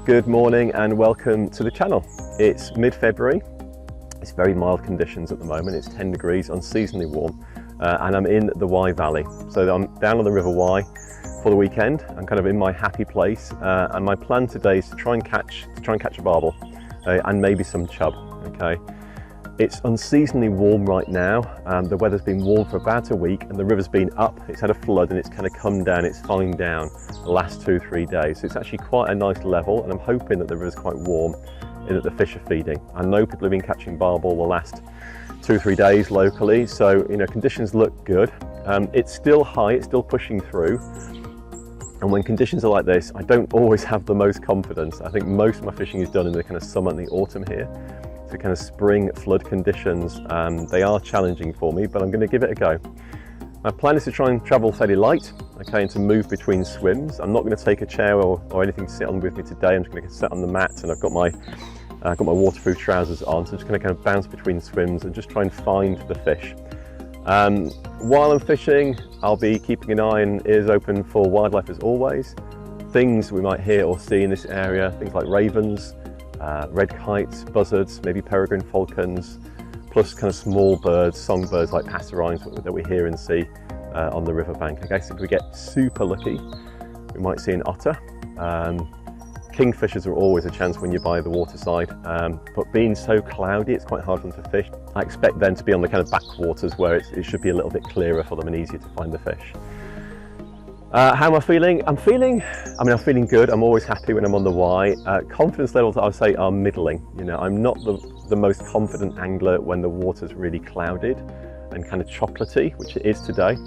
Good morning and welcome to the channel. It's mid-February, it's very mild conditions at the moment, it's 10 degrees, unseasonably warm, and I'm in the Wye Valley. So I'm down on the River Wye for the weekend. I'm kind of in my happy place, and my plan today is to try and catch a barbel and maybe some chub. Okay, it's unseasonably warm right now. The weather's been warm for about a week and the river's been up. It's had a flood and it's kind of come down, it's falling down the last 2-3 days. So it's actually quite a nice level, and I'm hoping that the river's quite warm in that the fish are feeding. I know people have been catching barbel the last 2-3 days locally, so conditions look good. It's still high, it's still pushing through. And when conditions are like this, I don't always have the most confidence. I think most of my fishing is done in the kind of summer and the autumn here. So kind of spring flood conditions, they are challenging for me, but I'm going to give it a go. My plan is to try and travel fairly light, okay, and to move between swims. I'm not going to take a chair or anything to sit on with me today. I'm just going to sit on the mat, and I've got my waterproof trousers on, so I'm just going to kind of bounce between swims and just try and find the fish. While I'm fishing, I'll be keeping an eye and ears open for wildlife as always. Things we might hear or see in this area, things like ravens, red kites, buzzards, maybe peregrine falcons, plus kind of small birds, songbirds like passerines that we hear and see on the riverbank. I guess if we get super lucky, we might see an otter. Kingfishers are always a chance when you're by the waterside, but being so cloudy, it's quite hard for them to fish. I expect them to be on the kind of backwaters where it should be a little bit clearer for them and easier to find the fish. How am I feeling? I'm feeling good. I'm always happy when I'm on the Wye. Confidence levels, I would say, are middling. I'm not the most confident angler when the water's really clouded and kind of chocolatey, which it is today.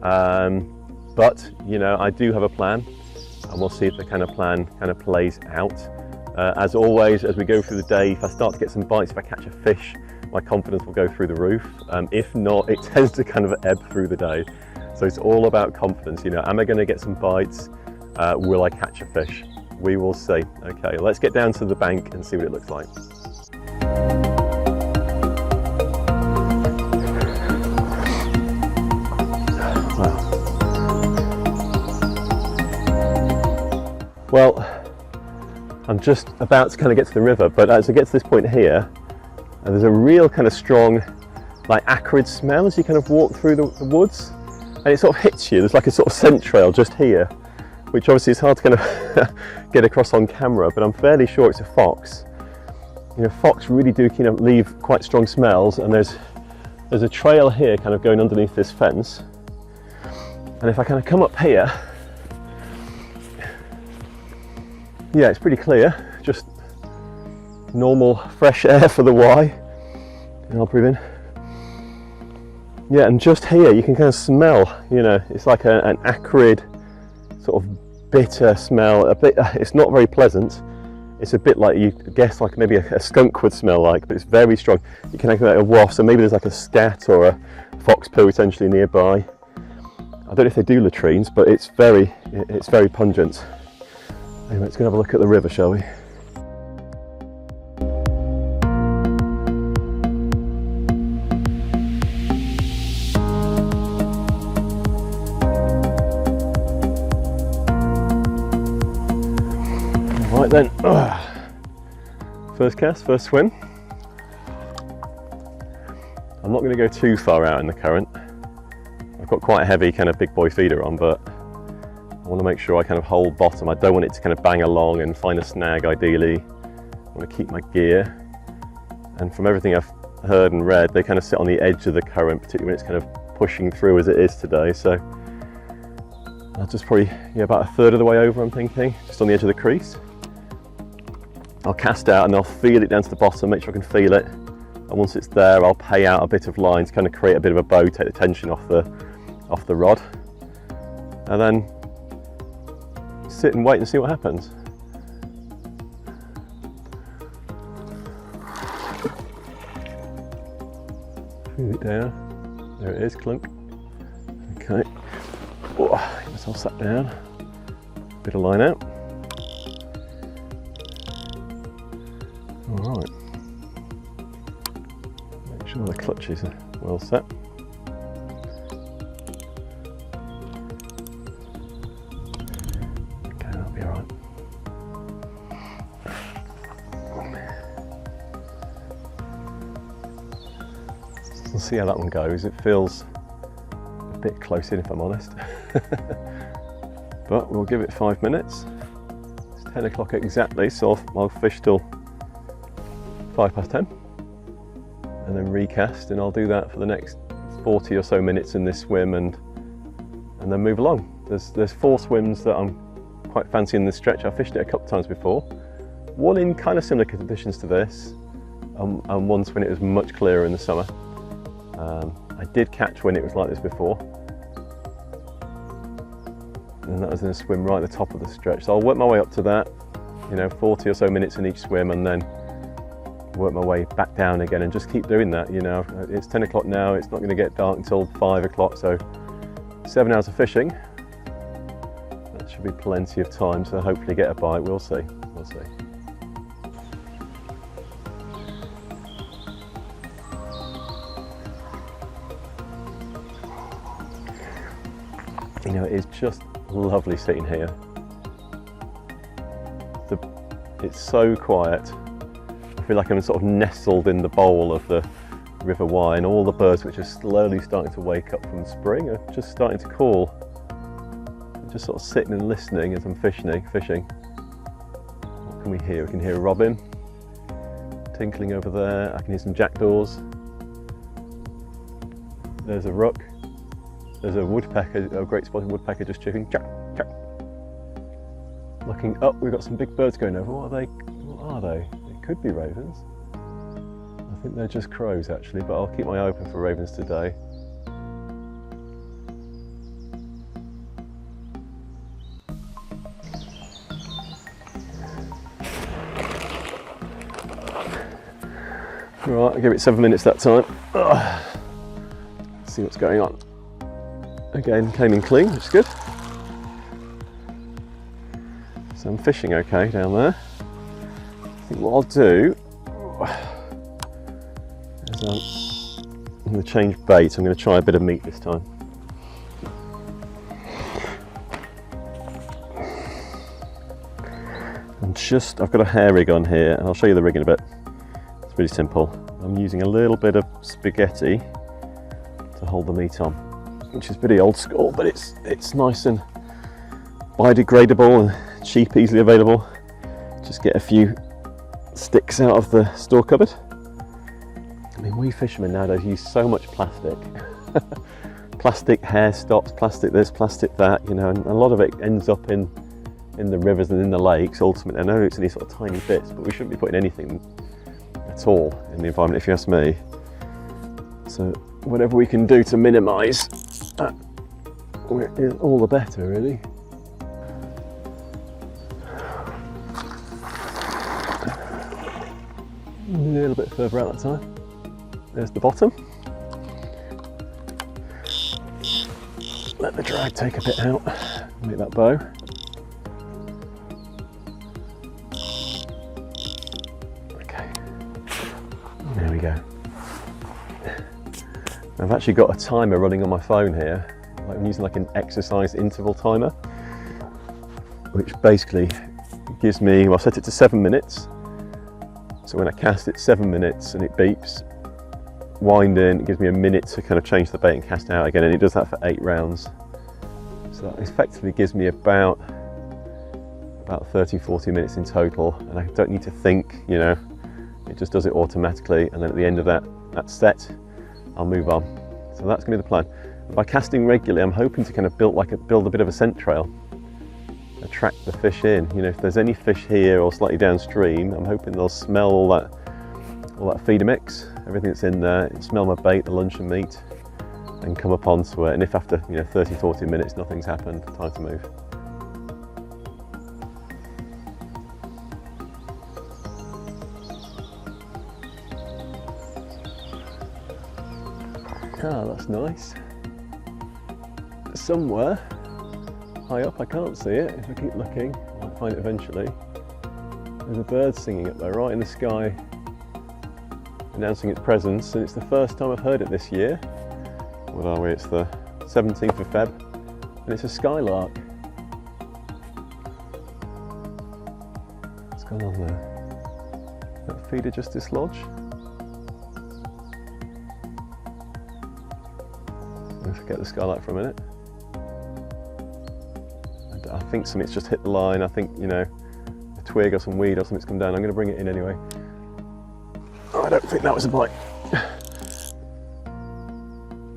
But I do have a plan, and we'll see if the kind of plan kind of plays out. As always, as we go through the day, if I start to get some bites, if I catch a fish, my confidence will go through the roof. If not, it tends to kind of ebb through the day. So it's all about confidence. Am I going to get some bites? Will I catch a fish? We will see. Okay, let's get down to the bank and see what it looks like. Well, I'm just about to kind of get to the river, but as I get to this point here, there's a real kind of strong, like acrid smell as you kind of walk through the woods. And it sort of hits you. There's like a sort of scent trail just here, which obviously is hard to kind of get across on camera, but I'm fairly sure it's a fox. Fox really do leave quite strong smells, and there's a trail here kind of going underneath this fence. And if I kind of come up here, yeah, it's pretty clear, just normal fresh air for the Wye. And I'll breathe in. Yeah, and just here you can kind of smell, it's like an acrid, sort of bitter smell. It's not very pleasant. It's a bit like, you guess, like maybe a skunk would smell like, but it's very strong. You can have a waft, so maybe there's like a scat or a fox poo potentially nearby. I don't know if they do latrines, but it's very pungent. Anyway, let's go have a look at the river, shall we? Right then, first cast, first swim. I'm not going to go too far out in the current. I've got quite a heavy kind of big boy feeder on, but I want to make sure I kind of hold bottom. I don't want it to kind of bang along and find a snag ideally. I want to keep my gear. And from everything I've heard and read, they kind of sit on the edge of the current, particularly when it's kind of pushing through as it is today. So I'll just probably, about a third of the way over, I'm thinking, just on the edge of the crease. I'll cast out and I'll feel it down to the bottom, make sure I can feel it. And once it's there, I'll pay out a bit of line to kind of create a bit of a bow, take the tension off the rod. And then sit and wait and see what happens. Move it down. There it is, clunk. Okay. Oh, get myself sat down. Bit of line out. All right. Make sure the clutches are well set. Okay, that'll be all right. We'll see how that one goes. It feels a bit close in, if I'm honest. But we'll give it 5 minutes. It's 10 o'clock exactly, so I'll fish till 10:05 and then recast, and I'll do that for the next 40 or so minutes in this swim and then move along. There's 4 swims that I'm quite fancying this stretch. I've fished it a couple of times before. One in kind of similar conditions to this, and once when it was much clearer in the summer. I did catch when it was like this before, and that was in a swim right at the top of the stretch. So I'll work my way up to that, 40 or so minutes in each swim, and then work my way back down again and just keep doing that. It's 10 o'clock now, it's not going to get dark until 5 o'clock, so 7 hours of fishing. That should be plenty of time to hopefully get a bite. We'll see. It's just lovely sitting here. It's so quiet. I feel like I'm sort of nestled in the bowl of the River Wye, and all the birds which are slowly starting to wake up from spring are just starting to call. I'm just sort of sitting and listening as I'm fishing. What can we hear? We can hear a robin tinkling over there. I can hear some jackdaws. There's a rook. There's a woodpecker, a great spotted woodpecker just chirping. Chirp, chirp. Looking up, we've got some big birds going over. What are they? It could be ravens. I think they're just crows actually, but I'll keep my eye open for ravens today. Right, I'll give it 7 minutes that time. Let's see what's going on. Again, came in clean, which is good. So I'm fishing okay down there. I think what I'll do is I'm going to change bait. I'm going to try a bit of meat this time. I've got a hair rig on here, and I'll show you the rig in a bit. It's really simple. I'm using a little bit of spaghetti to hold the meat on, which is pretty old school, but it's nice and biodegradable and cheap, easily available. Just get a few sticks out of the store cupboard. I mean, we fishermen nowadays use so much plastic. Plastic hair stops, plastic this, plastic that, and a lot of it ends up in the rivers and in the lakes ultimately. I know it's only sort of tiny bits, but we shouldn't be putting anything at all in the environment, if you ask me. So whatever we can do to minimise that, all the better, really. A little bit further out that time. There's the bottom. Let the drag take a bit out, make that bow. Okay, there we go. I've actually got a timer running on my phone here. I'm using like an exercise interval timer, which basically gives me, well, I set it to 7 minutes. So when I cast it 7 minutes and it beeps, wind in, it gives me a minute to kind of change the bait and cast out again, and it does that for 8 rounds. So that effectively gives me about 30-40 minutes in total, and I don't need to think, it just does it automatically, and then at the end of that set, I'll move on. So that's going to be the plan. By casting regularly, I'm hoping to kind of build a bit of a scent trail, attract the fish in. If there's any fish here or slightly downstream, I'm hoping they'll smell all that feeder mix, everything that's in there, smell my bait, the luncheon meat, and come up onto it. And if after 30-40 minutes nothing's happened, time to move. Ah, that's nice. Somewhere high up, I can't see it. If I keep looking, I might find it eventually. There's a bird singing up there, right in the sky, announcing its presence, and it's the first time I've heard it this year. What are we? It's the 17th of Feb, and it's a skylark. What's going on there? That feeder just dislodged? Forget the Skylark for a minute. And I think something's just hit the line. I think, you know, a twig or some weed or something's come down. I'm going to bring it in anyway. Oh, I don't think that was a bite.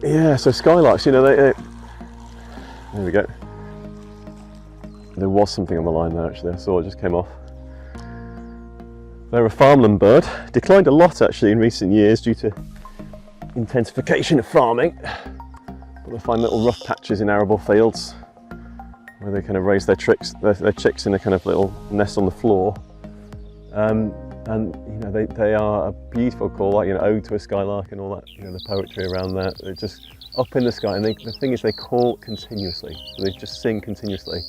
Yeah, so Skylarks, you know, there we go. There was something on the line there actually, I saw it just came off. They're a farmland bird, declined a lot actually in recent years due to intensification of farming. But they find little rough patches in arable fields where they kind of raise their chicks in a kind of little nest on the floor. And you know, they are a beautiful call, like, you know, ode to a skylark and all that, you know, the poetry around that. They're just up in the sky, and the thing is they call continuously, so they just sing continuously.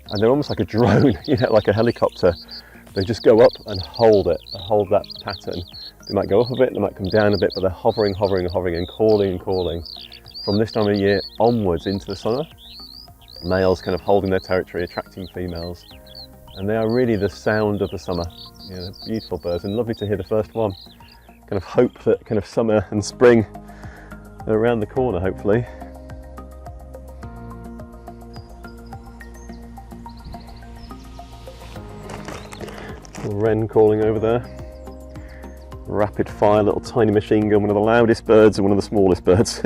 And they're almost like a drone, you know, like a helicopter. They just go up and hold it, hold that pattern. They might go up a bit, they might come down a bit, but they're hovering, hovering, hovering, and calling from this time of year onwards into the summer. Males kind of holding their territory, attracting females. And they are really the sound of the summer. You know, beautiful birds, and lovely to hear the first one. Kind of hope that kind of summer and spring are around the corner, hopefully. Little wren calling over there. Rapid fire, little tiny machine gun, one of the loudest birds and one of the smallest birds.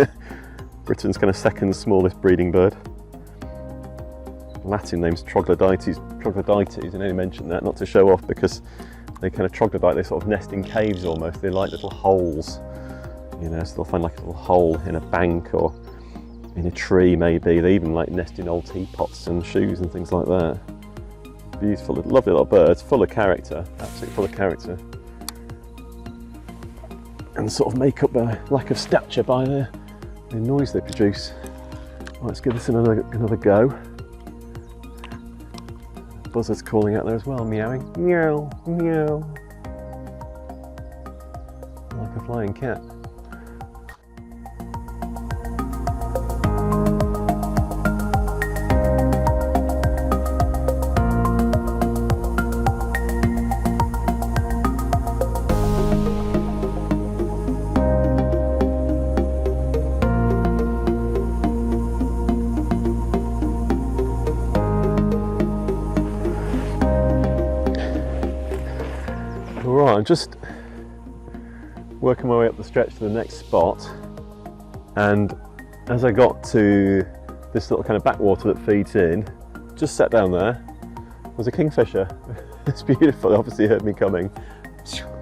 Britain's kind of second smallest breeding bird. Latin name's troglodytes, and only mention that not to show off because they kind of troglodyte, they sort of nest in caves almost. They like little holes, you know, so they'll find like a little hole in a bank or in a tree maybe. They even like nest in old teapots and shoes and things like that. Beautiful, lovely little birds, full of character, absolutely full of character. And sort of make up their lack of stature by the noise they produce. Right, let's give this another go. Buzzard's calling out there as well, meowing. Meow, meow. Like a flying cat. I'm just working my way up the stretch to the next spot, and as I got to this little kind of backwater that feeds in, just sat down there, was a kingfisher. It's beautiful, it obviously heard me coming,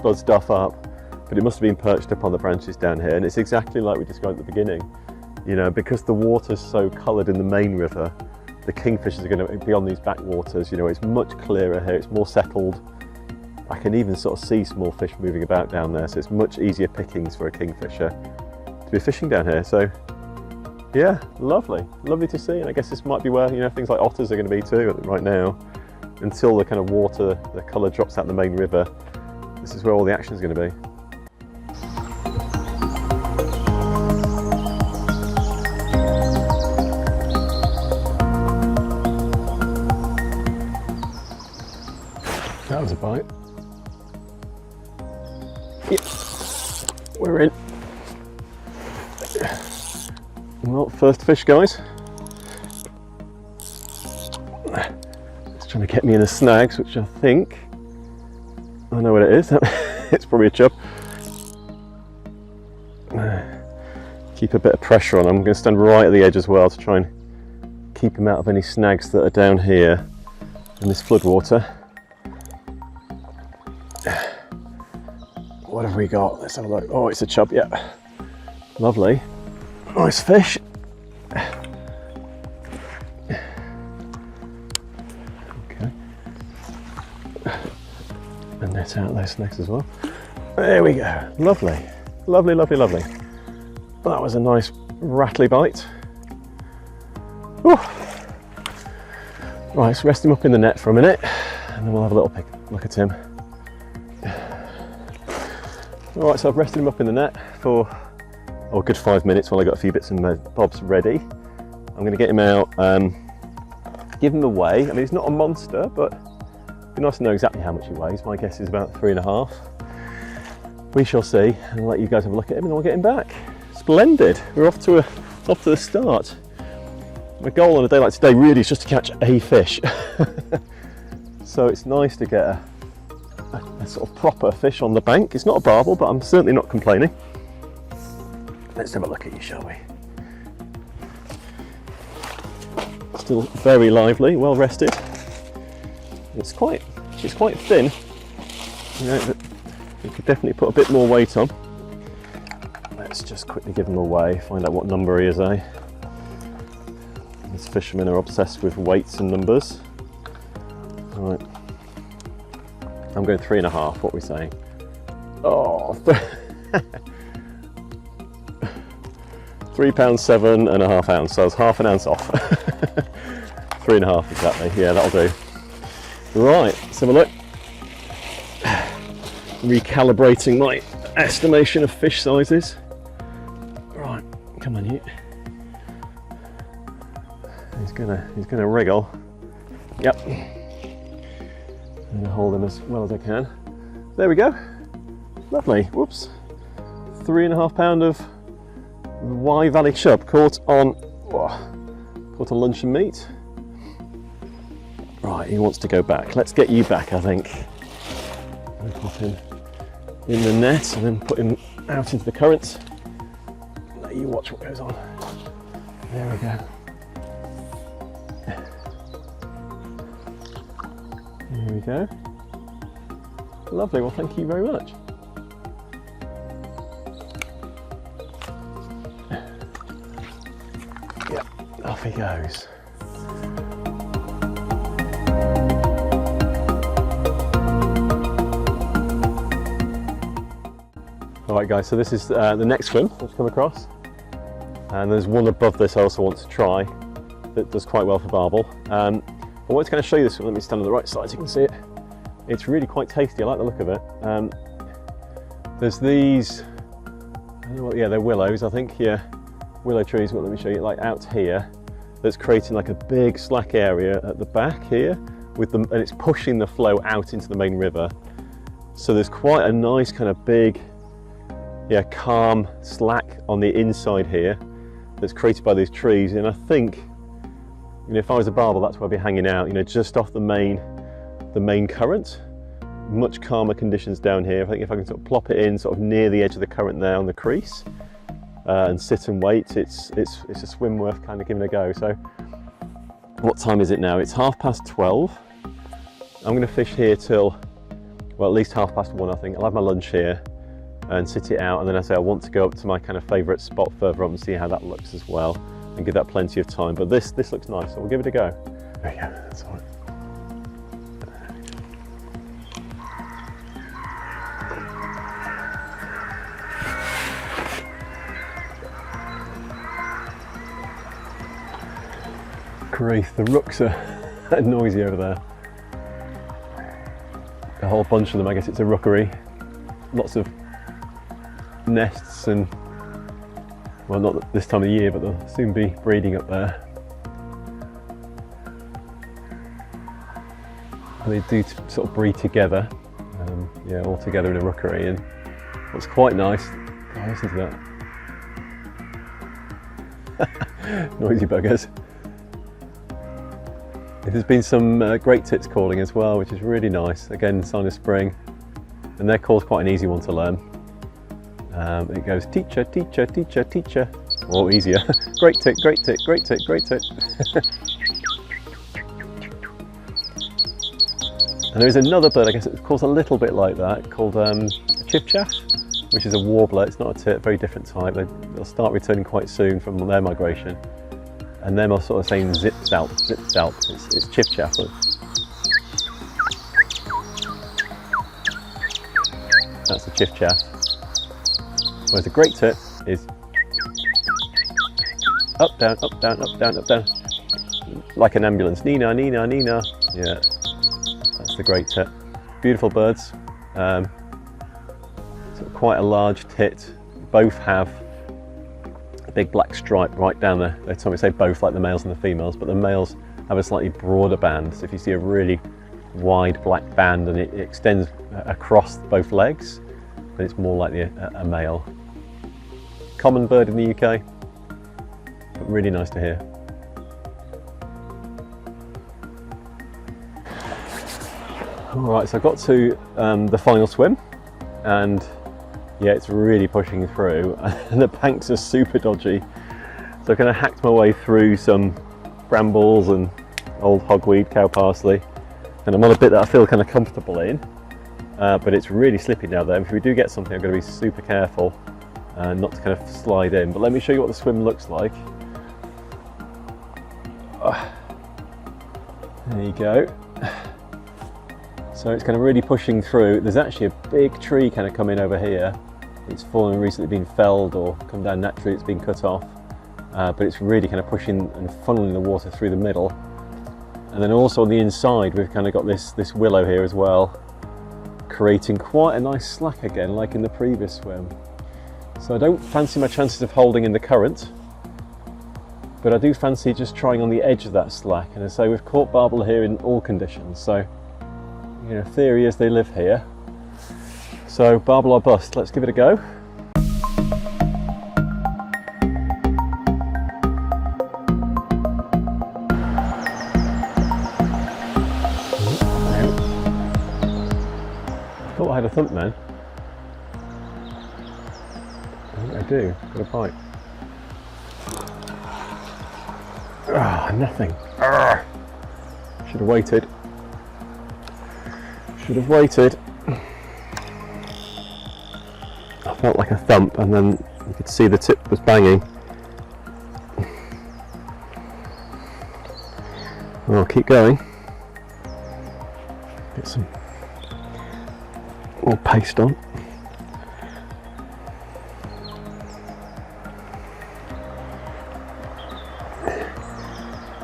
buzzed off up, but it must have been perched up on the branches down here, and it's exactly like we described at the beginning. You know, because the water's so coloured in the main river, the kingfishers are going to be on these backwaters. You know, it's much clearer here, it's more settled. I can even sort of see small fish moving about down there, so it's much easier pickings for a kingfisher to be fishing down here. So yeah, lovely to see. And I guess this might be where, you know, things like otters are going to be too right now, until the kind of water, the colour drops out the main river. This is where all the action is going to be. That was a bite. Yep, we're in. Well, first fish, guys. It's trying to get me in the snags, which I think I know what it is. It's probably a chub. Keep a bit of pressure on. I'm going to stand right at the edge as well to try and keep him out of any snags that are down here in this floodwater. What have we got? Let's have a look. Oh, it's a chub, yeah. Lovely. Nice fish. Okay. And net out those snags as well. There we go. Lovely. Lovely, lovely, lovely. That was a nice rattly bite. Whew. Right, let's rest him up in the net for a minute and then we'll have a little look at him. Alright, so I've rested him up in the net for a good 5 minutes while I got a few bits and bobs ready. I'm going to get him out, give him a weigh. I mean, he's not a monster, but it'd be nice to know exactly how much he weighs. My guess is about 3.5. We shall see, and I'll let you guys have a look at him and then we'll get him back. Splendid! We're off to off to the start. My goal on a day like today really is just to catch a fish. So it's nice to get a sort of proper fish on the bank. It's not a barbel, but I'm certainly not complaining. Let's have a look at you, shall we? Still very lively, well rested. It's quite thin. You know, you could definitely put a bit more weight on. Let's just quickly give him away, find out what number he is, eh? These fishermen are obsessed with weights and numbers. Right. I'm going 3.5, what are we saying? Oh, £3.7.5 ounce, so I was half an ounce off. 3.5 exactly, yeah, that'll do. Right, let's have a look. Recalibrating my estimation of fish sizes. Right, come on you. He's gonna wriggle. Yep. I'm gonna hold him as well as I can. There we go. Lovely. Whoops. 3.5 pound of Wye Valley chub caught on luncheon meat. Right, he wants to go back. Let's get you back, I think. We'll pop him in the net and then put him out into the current. Let you watch what goes on. There we go. There we go. Lovely, well thank you very much. Yep, off he goes. Alright guys, so this is the next swim I've come across. And there's one above this I also want to try that does quite well for barbel. I wanted to kind of show you this one. Let me stand on the right side so you can see it. It's really quite tasty, I like the look of it. There's these, I don't know what, yeah, they're willows, I think, yeah. Willow trees, well, let me show you, like out here, that's creating like a big slack area at the back here, with them, and it's pushing the flow out into the main river. So there's quite a nice kind of big, yeah, calm slack on the inside here that's created by these trees, and I think, you know, if I was a barbel, that's where I'd be hanging out, you know, just off the main current. Much calmer conditions down here. I think if I can sort of plop it in sort of near the edge of the current there on the crease and sit and wait, it's a swim worth kind of giving a go. So what time is it now? It's 12:30. I'm going to fish here till, well, at least 1:30, I think. I'll have my lunch here and sit it out, and then I say I want to go up to my kind of favourite spot further up and see how that looks as well, and give that plenty of time. But this looks nice, so we'll give it a go. There you go, that's all right. Grief, the rooks are noisy over there. A whole bunch of them, I guess it's a rookery. Lots of nests and, well, not this time of year, but they'll soon be breeding up there. And they do sort of breed together, yeah, all together in a rookery. And what's quite nice, oh, listen to that. Noisy buggers. There's been some great tits calling as well, which is really nice. Again, sign of spring. And their call's quite an easy one to learn. It goes teacher, teacher, teacher, teacher. Or easier. Great tit, great tit, great tit, great tit. And there is another bird, I guess it calls a little bit like that, called a Chiffchaff, which is a warbler. It's not a tit, very different type. They'll start returning quite soon from their migration. And them are sort of saying zip zalp, zip zalp. It's Chiffchaff. That's the Chiffchaff. Whereas the great tit is up, down, up, down, up, down, up, down. Like an ambulance. Nina, Nina, Nina. Yeah, that's the great tit. Beautiful birds. Sort of quite a large tit. Both have big black stripe right down there. They sometimes say both, like the males and the females, but the males have a slightly broader band. So if you see a really wide black band and it extends across both legs, then it's more likely a male. Common bird in the UK. but really nice to hear. Alright, so I got to the final swim, and yeah, it's really pushing through, and the banks are super dodgy. So I kind of hacked my way through some brambles and old hogweed, cow parsley, and I'm on a bit that I feel kind of comfortable in, but it's really slippy now there. If we do get something, I'm going to be super careful not to kind of slide in. But let me show you what the swim looks like. There you go. So it's kind of really pushing through. There's actually a big tree kind of coming over here. It's fallen, recently been felled or come down naturally, it's been cut off. But it's really kind of pushing and funneling the water through the middle. And then also on the inside, we've kind of got this willow here as well, creating quite a nice slack again, like in the previous swim. So I don't fancy my chances of holding in the current, but I do fancy just trying on the edge of that slack. And so we've caught barbel here in all conditions. So, you know, theory is they live here. So barbel or bust, let's give it a go. I thought I had a thump then. I think I do, got a bite. Ah, nothing. Should have waited. Should have waited. I felt like a thump, and then you could see the tip was banging. Well, I'll keep going. Get some more paste on.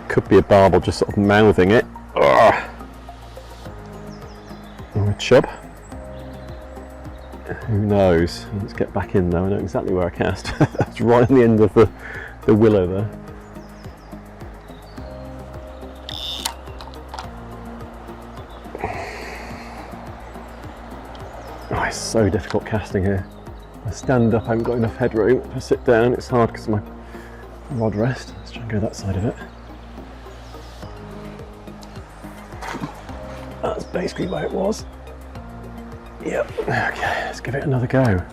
Could be a barbel just sort of mouthing it. Or a chub. Who knows? Let's get back in though. I know exactly where I cast. It's right on the end of the willow there. Oh, it's so difficult casting here. I stand up, I haven't got enough headroom. If I sit down, it's hard because of my rod rest. Let's try and go that side of it. That's basically where it was. Yep, okay, let's give it another go.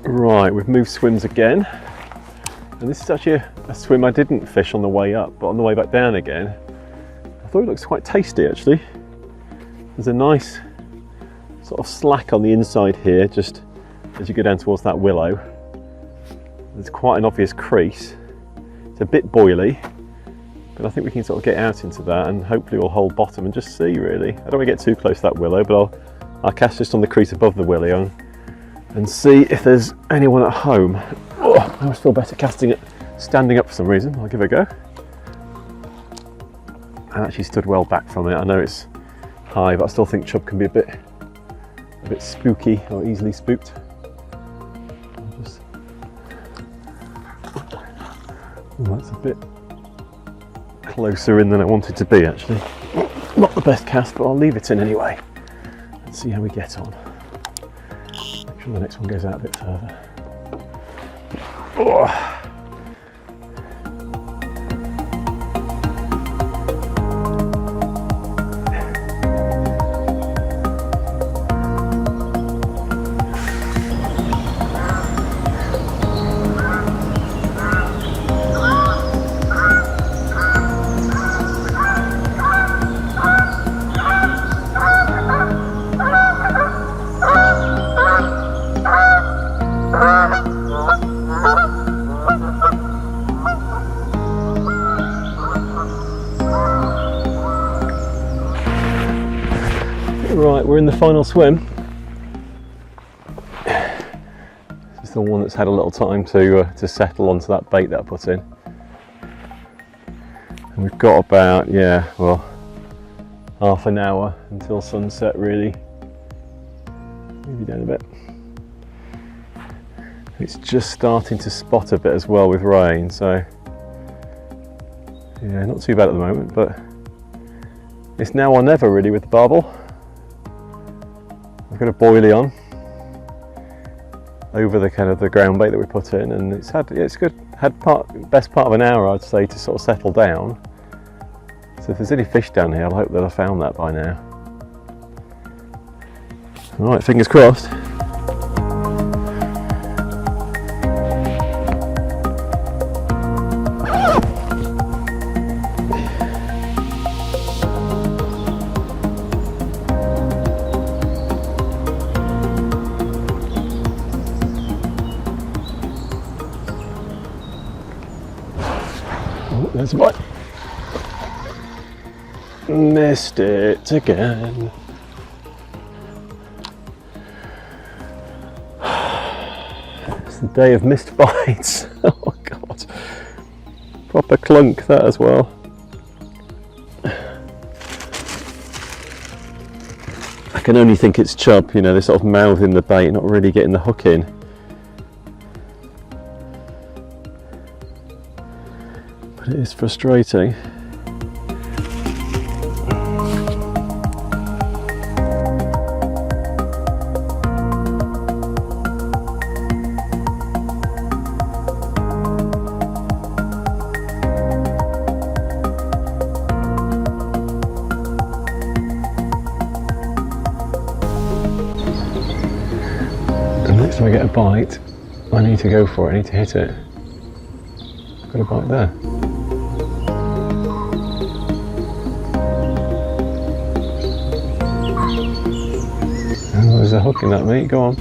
Right, we've moved swims again. And this is actually a swim I didn't fish on the way up, but on the way back down again, I thought it looks quite tasty actually. There's a nice sort of slack on the inside here, just as you go down towards that willow. There's quite an obvious crease. It's a bit boily, but I think we can sort of get out into that and hopefully we'll hold bottom and just see really. I don't want to get too close to that willow, but I'll cast just on the crease above the willow and see if there's anyone at home. Oh, I always feel better casting it standing up for some reason. I'll give it a go. I actually stood well back from it. I know it's high, but I still think chub can be a bit spooky or easily spooked. Oh, that's a bit closer in than I wanted to be actually. Not the best cast, but I'll leave it in anyway. Let's see how we get on. Make sure the next one goes out a bit further. Oh. Right, we're in the final swim. This is the one that's had a little time to settle onto that bait that I put in. And we've got about, yeah, well, half an hour until sunset really. Maybe down a bit. It's just starting to spot a bit as well with rain, so yeah, not too bad at the moment, but it's now or never really with the barbel. I've got a boilie on over the kind of the ground bait that we put in, and it's good. Had best part of an hour, I'd say, to sort of settle down. So if there's any fish down here, I hope that I found that by now. All right, fingers crossed. There's one. Missed it again. It's the day of missed bites. Oh God. Proper clunk that as well. I can only think it's chub, you know, they're sort of mouthing the bait, not really getting the hook in. But it is frustrating. And next time I get a bite, I need to go for it, I need to hit it. Got a bite there. Oh, there's a hook in that, mate. Go on.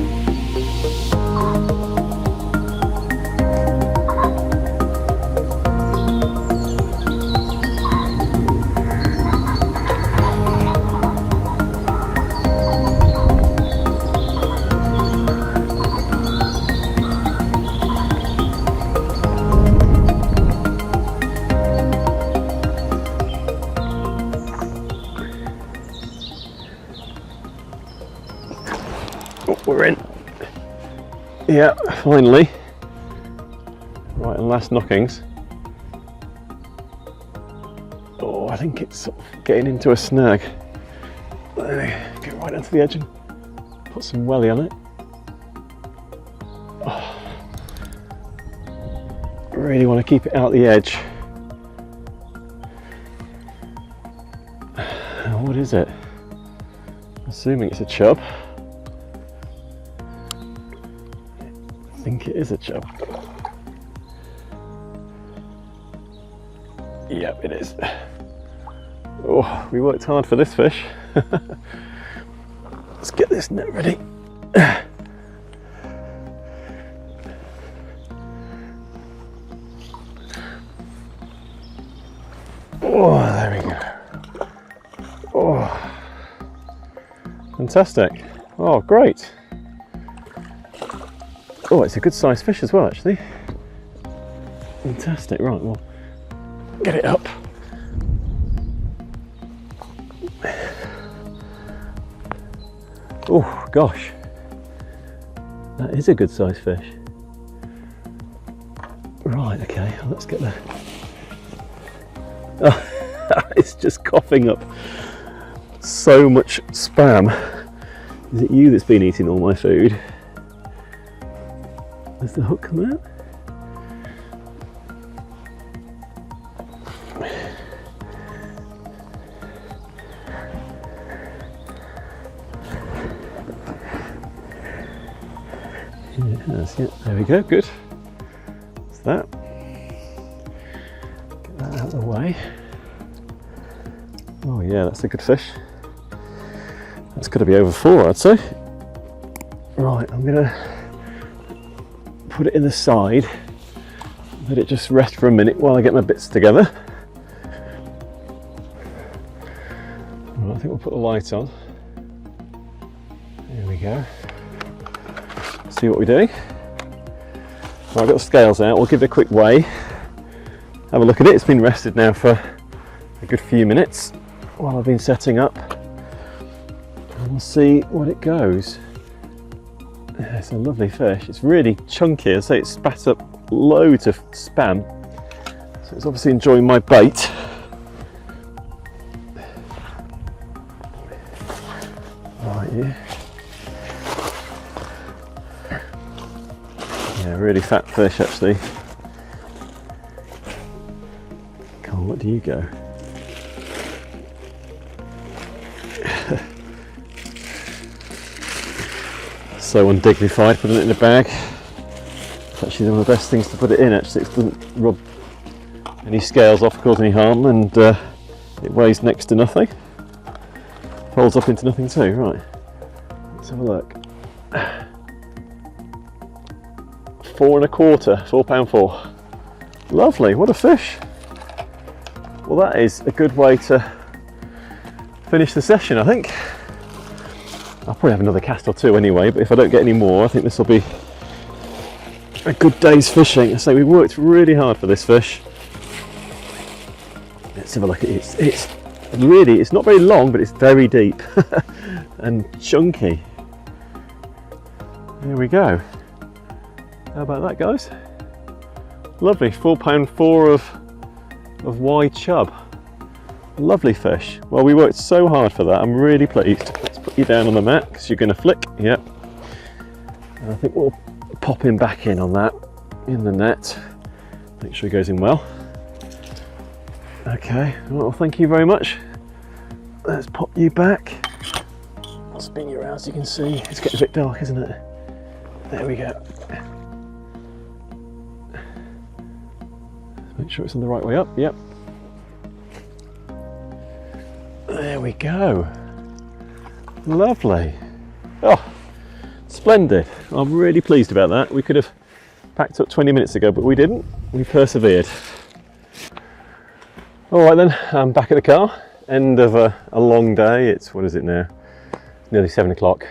We're in. Yeah, finally. Right, and last knockings. Oh, I think it's sort of getting into a snag. Get right onto the edge and put some welly on it. Oh, really want to keep it out the edge. What is it? Assuming it's a chub. I think it is a chub. Yep, it is. Oh, we worked hard for this fish. Let's get this net ready. Oh, there we go. Oh, fantastic. Oh, great. Oh, it's a good sized fish as well, actually. Fantastic. Right, we'll get it up. Oh, gosh. That is a good sized fish. Right, okay, let's get the... Oh, it's just coughing up so much spam. Is it you that's been eating all my food? Has the hook come out? It has, yeah. There we go, good. That's that. Get that out of the way. Oh yeah, that's a good fish. That's got to be over 4, I'd say. Right, I'm gonna put it in the side, let it just rest for a minute while I get my bits together. Right, I think we'll put the light on. There we go. See what we're doing. Right, I've got the scales out, we'll give it a quick weigh. Have a look at it, it's been rested now for a good few minutes. while I've been setting up, and we'll see what it goes. It's a lovely fish. It's really chunky. I say it spat up loads of spam, so it's obviously enjoying my bait. Right, yeah. Yeah, really fat fish actually. Come on, what do you go? So undignified putting it in a bag. It's actually one of the best things to put it in actually. It doesn't rub any scales off, cause any harm, and it weighs next to nothing. Folds up into nothing too. Right, let's have a look. 4 1/4, £4.4. Lovely, what a fish. Well, that is a good way to finish the session, I think. I'll probably have another cast or two anyway, but if I don't get any more, I think this will be a good day's fishing. So we worked really hard for this fish. Let's have a look at it. It's really, it's not very long, but it's very deep and chunky. There we go. How about that, guys? Lovely, £4.4 of Wye chub. Lovely fish. Well, we worked so hard for that. I'm really pleased. Let's put you down on the mat because you're going to flick. Yep. And I think we'll pop him back in on that in the net. Make sure he goes in well. Okay. Well, thank you very much. Let's pop you back. I'll spin you around so you can see. It's getting a bit dark, isn't it? There we go. Make sure it's on the right way up. Yep. There we go. Lovely. Oh, splendid. I'm really pleased about that. We could have packed up 20 minutes ago, but we didn't. We persevered. All right then, I'm back at the car. End of a long day. It's, what is it now? Nearly 7 o'clock.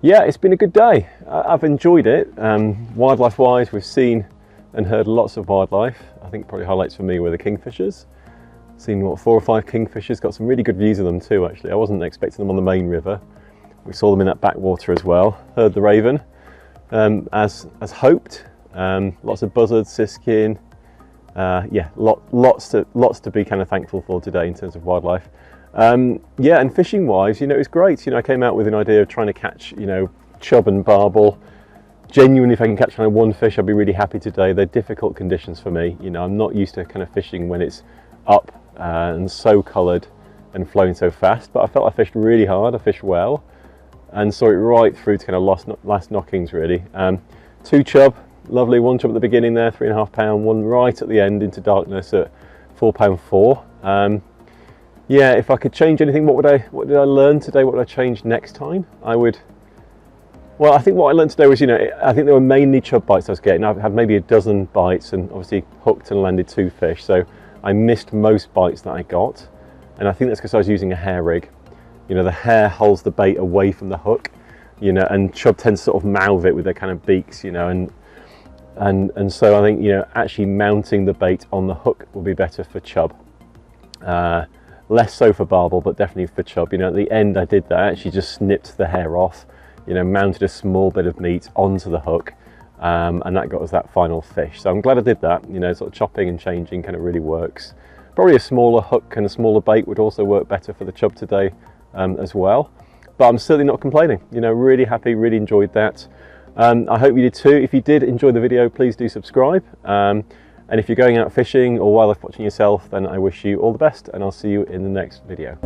Yeah, it's been a good day. I've enjoyed it. Wildlife wise, we've seen and heard lots of wildlife. I think probably highlights for me were the kingfishers. Seen what, 4 or 5 kingfishers, got some really good views of them too actually. I wasn't expecting them on the main river. We saw them in that backwater as well. Heard the raven, as hoped. Lots of buzzards, siskin. Yeah, lots to be kind of thankful for today in terms of wildlife. Yeah, and fishing wise, you know, it's great. You know, I came out with an idea of trying to catch, you know, chub and barbel. Genuinely, if I can catch kind of one fish, I'll be really happy today. They're difficult conditions for me. You know, I'm not used to kind of fishing when it's up and so coloured and flowing so fast, but I felt I fished really hard. I fished well and saw it right through to kind of last knockings really. 2 chub, lovely. 1 chub at the beginning there, £3.5, one right at the end into darkness at £4.4. Yeah, if I could change anything, what did I learn today? What would I change next time? Well, I think what I learned today was, you know, I think there were mainly chub bites I was getting. I've had maybe a dozen bites and obviously hooked and landed 2 fish. So I missed most bites that I got. And I think that's because I was using a hair rig. You know, the hair holds the bait away from the hook, you know, and chub tends to sort of mouth it with their kind of beaks, you know, and so I think, you know, actually mounting the bait on the hook will be better for chub. Less so for barbel, but definitely for chub. You know, at the end I did that, I actually just snipped the hair off, you know, mounted a small bit of meat onto the hook, and that got us that final fish. So I'm glad I did that. You know, sort of chopping and changing kind of really works. Probably a smaller hook and a smaller bait would also work better for the chub today as well. But I'm certainly not complaining. You know, really happy, really enjoyed that. I hope you did too. If you did enjoy the video, please do subscribe. And if you're going out fishing or wildlife watching yourself, then I wish you all the best, and I'll see you in the next video.